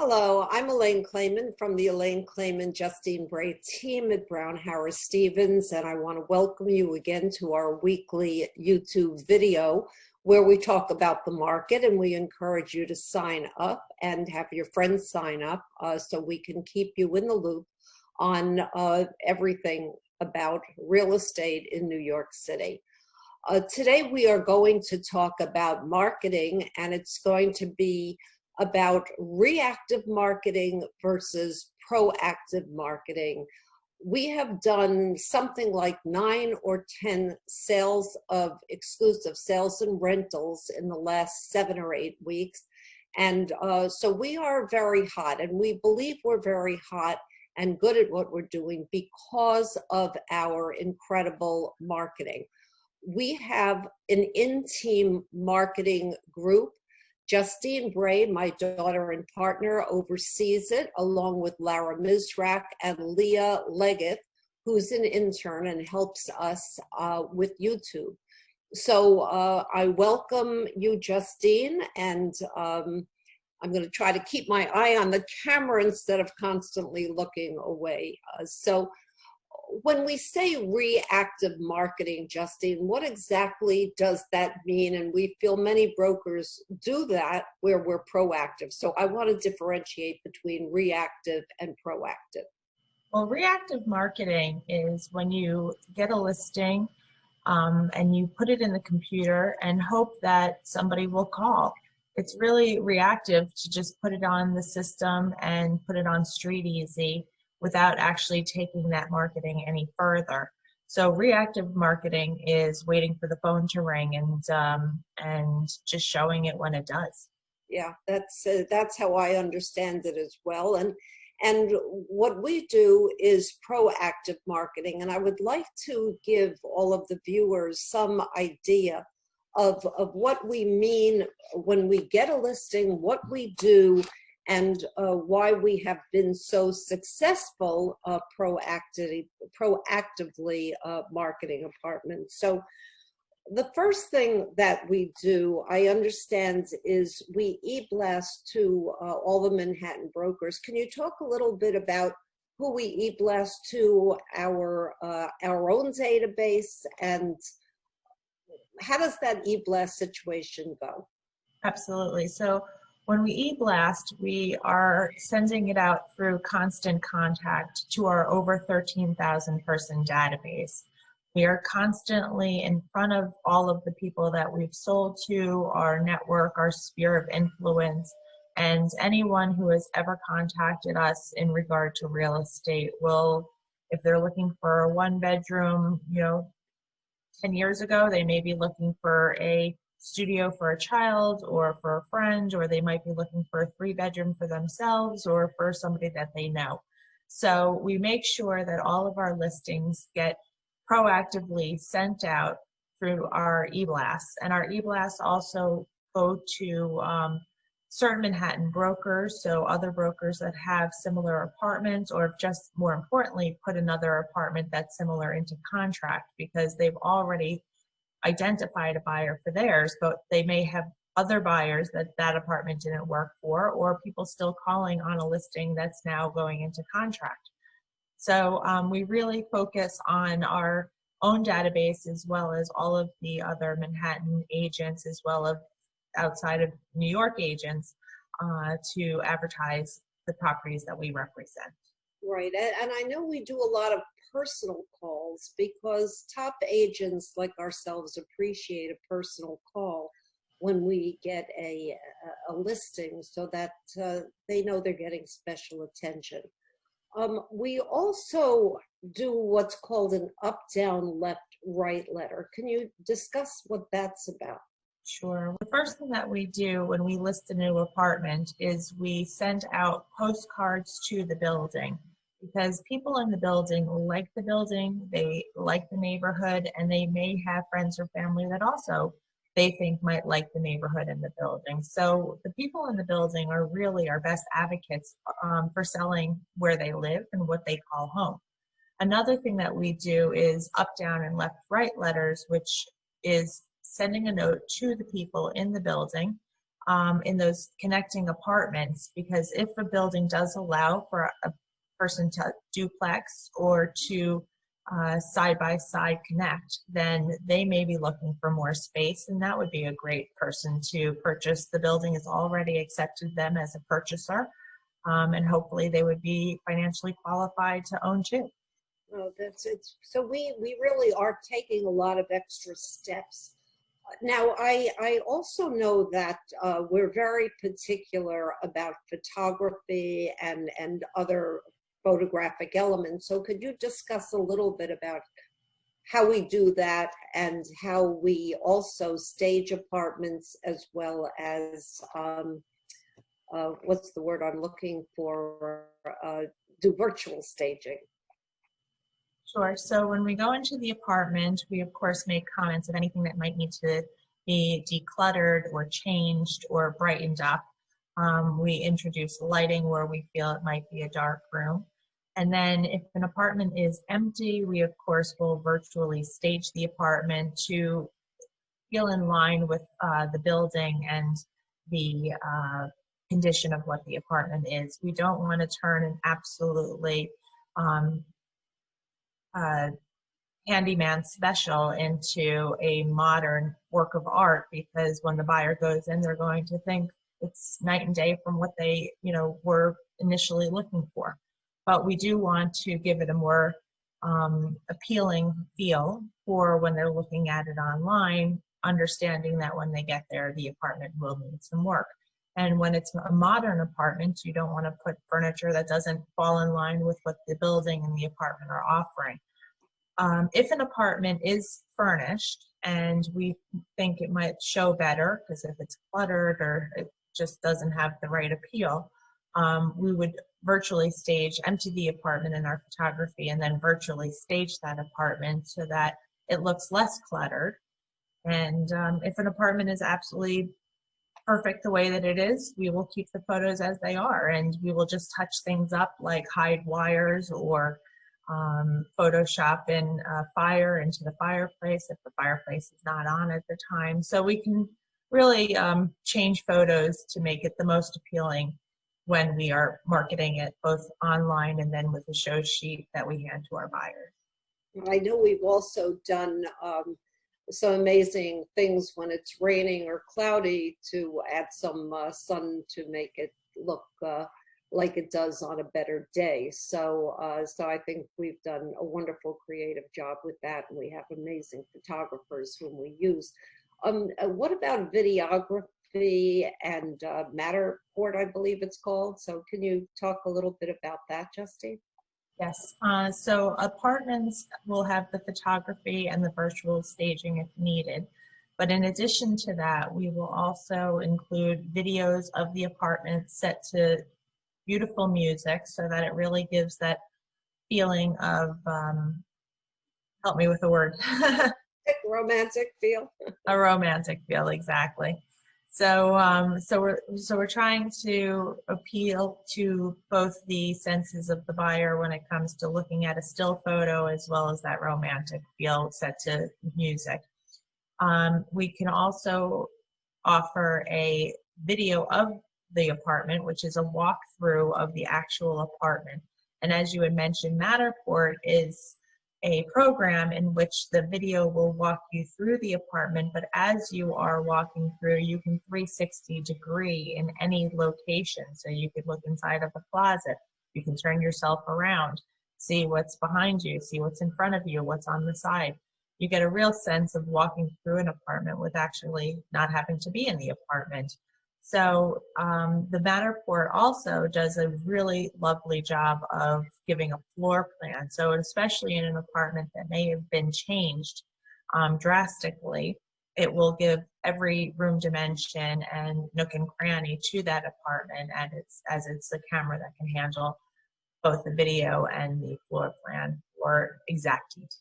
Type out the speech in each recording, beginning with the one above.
Hello, I'm Elaine Clayman from the Elaine Clayman Justine Bray team at Brown Harris Stevens, and I want to welcome you again to our weekly YouTube video where we talk about the market, and we encourage you to sign up and have your friends sign up so we can keep you in the loop on everything about real estate in New York City. Today we are going to talk about marketing, and it's going to be about reactive marketing versus proactive marketing. We have done something like 9 or 10 sales of exclusive sales and rentals in the last 7 or 8 weeks. And so we are very hot, and we believe we're very hot and good at what we're doing because of our incredible marketing. We have an in-team marketing group. Justine Bray, my daughter and partner, oversees it, along with Lara Mizrak and Leah Leggett, who's an intern and helps us with YouTube. So I welcome you, Justine, and I'm going to try to keep my eye on the camera instead of constantly looking away. So when we say reactive marketing, Justine, what exactly does that mean? And we feel many brokers do that where we're proactive. So I want to differentiate between reactive and proactive. Well, reactive marketing is when you get a listing and you put it in the computer and hope that somebody will call. It's really reactive to just put it on the system and put it on Street Easy without actually taking that marketing any further. So reactive marketing is waiting for the phone to ring and just showing it when it does. Yeah, that's how I understand it as well. And what we do is proactive marketing. And I would like to give all of the viewers some idea of what we mean when we get a listing, what we do, and why we have been so successful proactively marketing apartments. So the first thing that we do, I understand, is we e-blast to all the Manhattan brokers. Can you talk a little bit about who we e-blast to, our own database, and how does that e-blast situation go? Absolutely. So when we e-blast, we are sending it out through Constant Contact to our over 13,000 person database. We are constantly in front of all of the people that we've sold to, our network, our sphere of influence, and anyone who has ever contacted us in regard to real estate will, if they're looking for a 1-bedroom, 10 years ago, they may be looking for a studio for a child or for a friend, or they might be looking for a 3-bedroom for themselves or for somebody that they know. So we make sure that all of our listings get proactively sent out through our e-blasts, and our e-blasts also go to certain Manhattan brokers, so other brokers that have similar apartments, or just more importantly, put another apartment that's similar into contract because they've already identified a buyer for theirs, but they may have other buyers that apartment didn't work for, or people still calling on a listing that's now going into contract. So we really focus on our own database as well as all of the other Manhattan agents, as well as outside of New York agents, to advertise the properties that we represent. Right, and I know we do a lot of personal calls because top agents like ourselves appreciate a personal call when we get a listing so that they know they're getting special attention. We also do what's called an up, down, left, right letter. Can you discuss what that's about? Sure. The first thing that we do when we list a new apartment is we send out postcards to the building, because people in the building like the building, they like the neighborhood, and they may have friends or family that also they think might like the neighborhood and the building. So the people in the building are really our best advocates for selling where they live and what they call home. Another thing that we do is up, down, and left, right letters, which is sending a note to the people in the building in those connecting apartments, because if a building does allow for a person to duplex or to side-by-side connect, then they may be looking for more space, and that would be a great person to purchase. The building has already accepted them as a purchaser, and hopefully they would be financially qualified to own too. Oh, that's it. So we really are taking a lot of extra steps. Now, I also know that we're very particular about photography and other photographic elements. So could you discuss a little bit about how we do that and how we also stage apartments, as well as, what's the word I'm looking for, do virtual staging? Sure. So when we go into the apartment, we of course make comments of anything that might need to be decluttered or changed or brightened up. We introduce lighting where we feel it might be a dark room. And then if an apartment is empty, we of course will virtually stage the apartment to feel in line with the building and the condition of what the apartment is. We don't want to turn an absolutely handyman special into a modern work of art, because when the buyer goes in, they're going to think it's night and day from what they, were initially looking for. But we do want to give it a more appealing feel for when they're looking at it online, understanding that when they get there, the apartment will need some work. And when it's a modern apartment, you don't want to put furniture that doesn't fall in line with what the building and the apartment are offering. If an apartment is furnished and we think it might show better, because if it's cluttered or it just doesn't have the right appeal, we would virtually stage, empty the apartment in our photography, and then virtually stage that apartment so that it looks less cluttered. And if an apartment is absolutely perfect the way that it is, we will keep the photos as they are, and we will just touch things up, like hide wires or Photoshop in fire into the fireplace if the fireplace is not on at the time. So we can really change photos to make it the most appealing when we are marketing it, both online and then with the show sheet that we hand to our buyers. I know we've also done some amazing things when it's raining or cloudy, to add some sun to make it look like it does on a better day. So I think we've done a wonderful creative job with that, and we have amazing photographers whom we use. What about videography and Matterport, I believe it's called? So can you talk a little bit about that, Justine? Yes, so apartments will have the photography and the virtual staging if needed. But in addition to that, we will also include videos of the apartment set to beautiful music so that it really gives that feeling of, help me with the word. Romantic feel. A romantic feel, exactly. So, we're trying to appeal to both the senses of the buyer when it comes to looking at a still photo, as well as that romantic feel set to music. We can also offer a video of the apartment, which is a walkthrough of the actual apartment. And as you had mentioned, Matterport is a program in which the video will walk you through the apartment, but as you are walking through, you can 360 degree in any location. So you could look inside of a closet, you can turn yourself around, see what's behind you, see what's in front of you, what's on the side. You get a real sense of walking through an apartment with actually not having to be in the apartment. So the Matterport also does a really lovely job of giving a floor plan. So especially in an apartment that may have been changed drastically, it will give every room dimension and nook and cranny to that apartment, and as it's a camera that can handle both the video and the floor plan for exact details.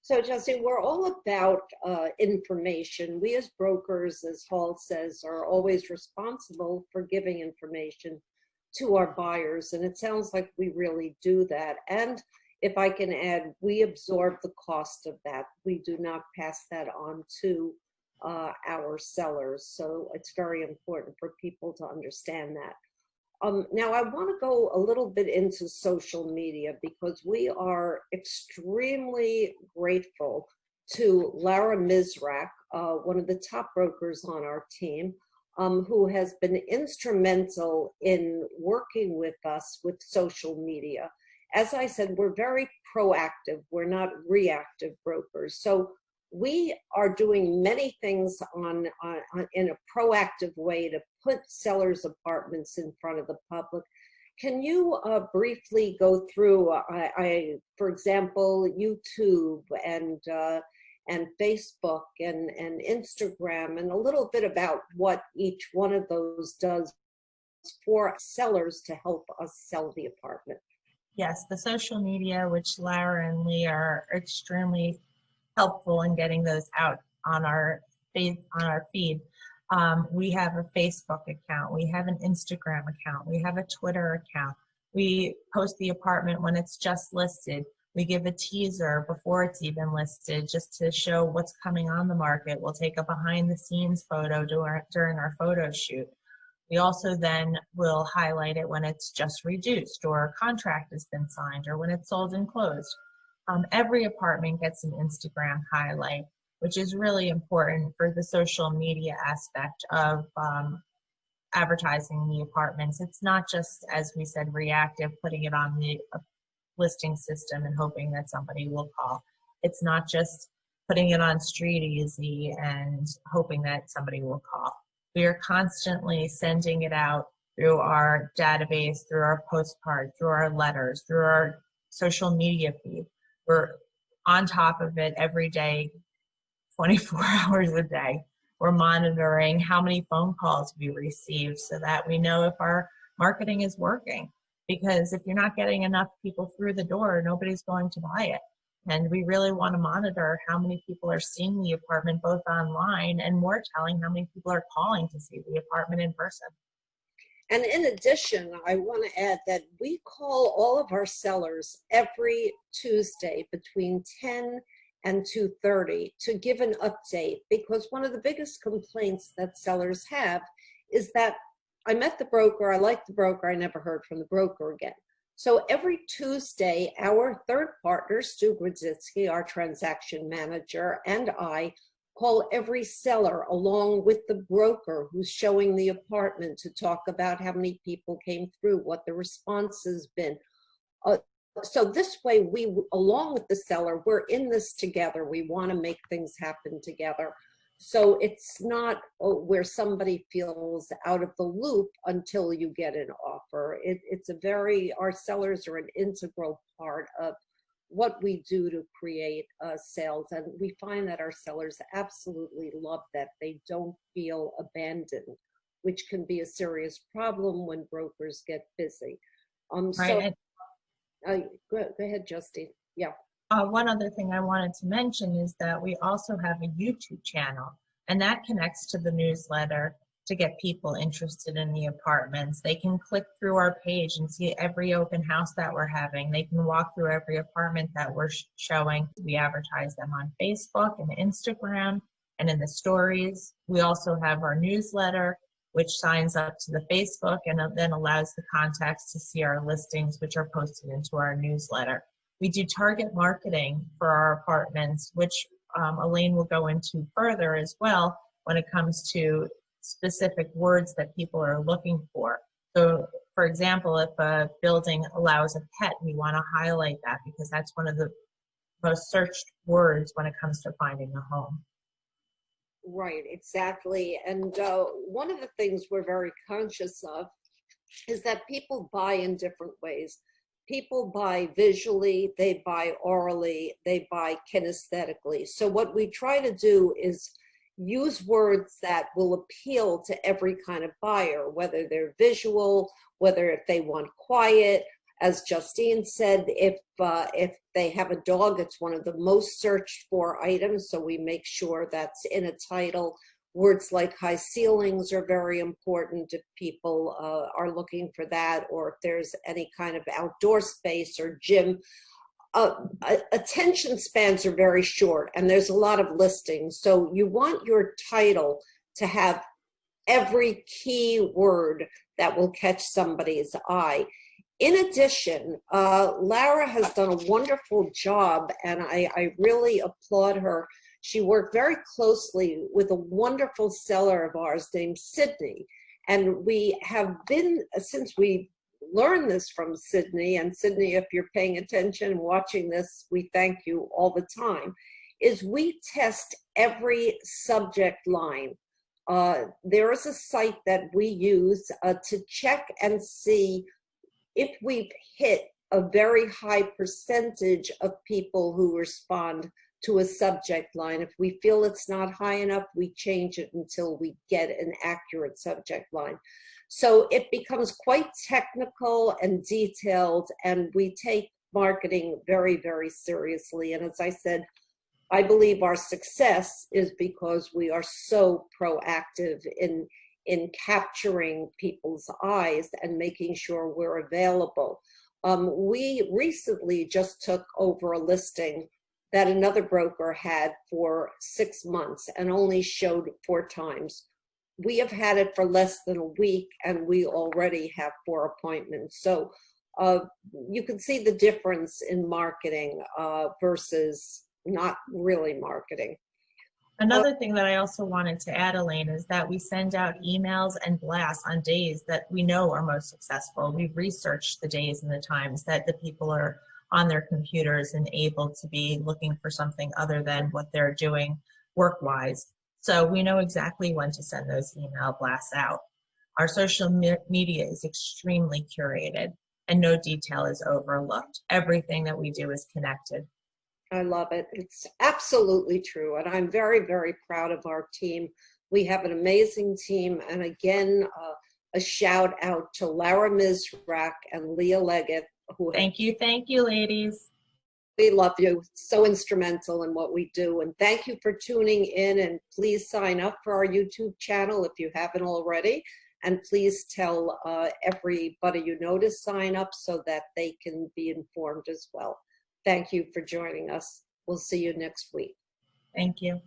So, Justine, we're all about information. We as brokers, as Hall says, are always responsible for giving information to our buyers, and it sounds like we really do that. And if I can add, we absorb the cost of that. We do not pass that on to our sellers. So it's very important for people to understand that. Now, I want to go a little bit into social media because we are extremely grateful to Lara Mizrak, one of the top brokers on our team, who has been instrumental in working with us with social media. As I said, we're very proactive. We're not reactive brokers. So we are doing many things in a proactive way to put sellers' apartments in front of the public. Can you briefly go through, for example, YouTube and Facebook and Instagram, and a little bit about what each one of those does for sellers to help us sell the apartment? Yes, the social media, which Lara and Lee are extremely helpful in getting those out on our feed. We have a Facebook account, we have an Instagram account, we have a Twitter account. We post the apartment when it's just listed. We give a teaser before it's even listed just to show what's coming on the market. We'll take a behind the scenes photo during our photo shoot. We also then will highlight it when it's just reduced or a contract has been signed or when it's sold and closed. Every apartment gets an Instagram highlight, which is really important for the social media aspect of advertising the apartments. It's not just, as we said, reactive, putting it on the listing system and hoping that somebody will call. It's not just putting it on StreetEasy and hoping that somebody will call. We are constantly sending it out through our database, through our postcard, through our letters, through our social media feed. We're on top of it every day, 24 hours a day. We're monitoring how many phone calls we receive so that we know if our marketing is working. Because if you're not getting enough people through the door, nobody's going to buy it. And we really want to monitor how many people are seeing the apartment both online, and more telling, how many people are calling to see the apartment in person. And in addition, I want to add that we call all of our sellers every Tuesday between 10 and 2:30 to give an update, because one of the biggest complaints that sellers have is that I met the broker, I liked the broker, I never heard from the broker again. So every Tuesday, our third partner, Stu Grodzitsky, our transaction manager, and I call every seller along with the broker who's showing the apartment to talk about how many people came through, what the response has been. So this way, we, along with the seller, we're in this together. We want to make things happen together. So it's not where somebody feels out of the loop until you get an offer. It's a very, our sellers are an integral part of what we do to create sales. And we find that our sellers absolutely love that. They don't feel abandoned, which can be a serious problem when brokers get busy. Right. Go ahead, Justine. Yeah. One other thing I wanted to mention is that we also have a YouTube channel, and that connects to the newsletter to get people interested in the apartments. They can click through our page and see every open house that we're having. They can walk through every apartment that we're showing. We advertise them on Facebook and Instagram and in the stories. We also have our newsletter, which signs up to the Facebook and then allows the contacts to see our listings, which are posted into our newsletter. We do target marketing for our apartments, which Elaine will go into further as well when it comes to specific words that people are looking for. So, for example, if a building allows a pet, we want to highlight that because that's one of the most searched words when it comes to finding a home. Right, exactly. And one of the things we're very conscious of is that people buy in different ways. People buy visually, they buy orally, they buy kinesthetically. So what we try to do is use words that will appeal to every kind of buyer, whether they're visual, whether if they want quiet. As Justine said, if they have a dog, it's one of the most searched for items, so we make sure that's in a title. Words like high ceilings are very important if people are looking for that, or if there's any kind of outdoor space or gym. attention spans are very short and there's a lot of listings. So you want your title to have every key word that will catch somebody's eye. In addition, Lara has done a wonderful job, and I really applaud her. She worked very closely with a wonderful seller of ours named Sydney. And we have been, since we learned this from Sydney, and Sydney, if you're paying attention and watching this, we thank you all the time, is we test every subject line. There is a site that we use to check and see if we've hit a very high percentage of people who respond to a subject line. If we feel it's not high enough, we change it until we get an accurate subject line. So it becomes quite technical and detailed, and we take marketing very, very seriously. And as I said, I believe our success is because we are so proactive in capturing people's eyes and making sure we're available. We recently just took over a listing that another broker had for 6 months and only showed 4 times. We have had it for less than a week and we already have 4 appointments. So you can see the difference in marketing versus not really marketing. Another thing that I also wanted to add, Elaine, is that we send out emails and blasts on days that we know are most successful. We've researched the days and the times that the people are on their computers and able to be looking for something other than what they're doing work-wise. So we know exactly when to send those email blasts out. Our social media is extremely curated and no detail is overlooked. Everything that we do is connected. I love it. It's absolutely true. And I'm very, very proud of our team. We have an amazing team. And again, a shout out to Lara Mizrak and Leah Leggett. Thank you, ladies. We love you. So instrumental in what we do. And thank you for tuning in. And please sign up for our YouTube channel if you haven't already. And please tell everybody you know to sign up so that they can be informed as well. Thank you for joining us. We'll see you next week. Thank you.